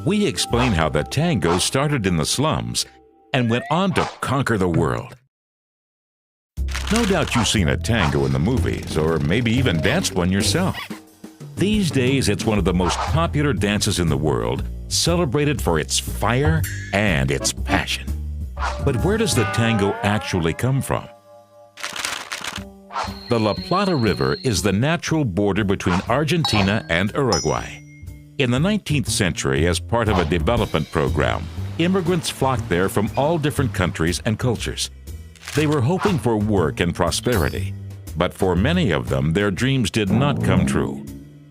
we explain how the tango started in the slums and went on to conquer the world. No doubt you've seen a tango in the movies, or maybe even danced one yourself. These days, it's one of the most popular dances in the world, celebrated for its fire and its passion. But where does the tango actually come from? The La Plata River is the natural border between Argentina and Uruguay. In the 19th century, as part of a development program, immigrants flocked there from all different countries and cultures. They were hoping for work and prosperity, but for many of them, their dreams did not come true.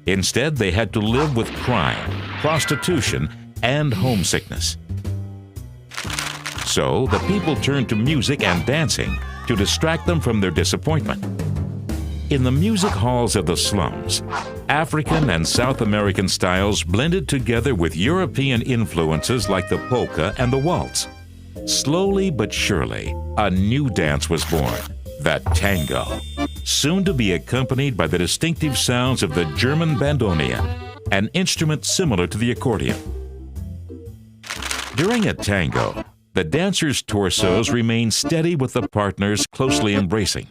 Instead, they had to live with crime, prostitution, and homesickness. So, the people turned to music and dancing to distract them from their disappointment. In the music halls of the slums, African and South American styles blended together with European influences like the polka and the waltz. Slowly but surely, a new dance was born, the tango, soon to be accompanied by the distinctive sounds of the German bandoneon, an instrument similar to the accordion. During a tango, the dancers' torsos remain steady with the partners closely embracing.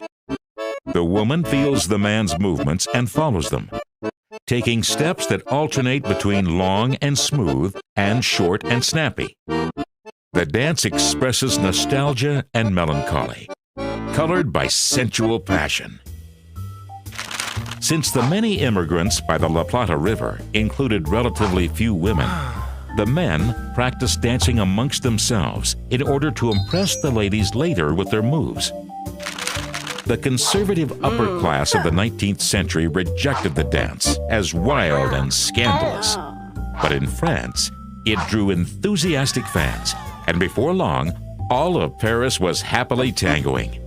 The woman feels the man's movements and follows them, taking steps that alternate between long and smooth and short and snappy. The dance expresses nostalgia and melancholy, colored by sensual passion. Since the many immigrants by the La Plata River included relatively few women, the men practiced dancing amongst themselves in order to impress the ladies later with their moves. The conservative upper class of the 19th century rejected the dance as wild and scandalous. But in France, it drew enthusiastic fans, and before long, all of Paris was happily tangoing.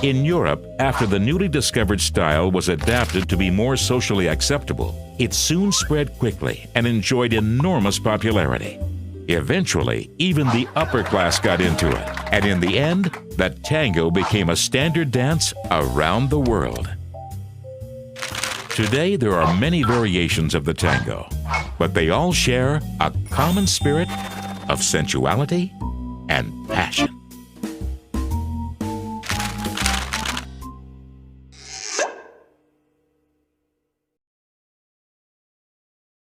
In Europe, after the newly discovered style was adapted to be more socially acceptable, it soon spread quickly and enjoyed enormous popularity. Eventually, even the upper class got into it, and in the end, the tango became a standard dance around the world. Today, there are many variations of the tango, but they all share a common spirit of sensuality and passion.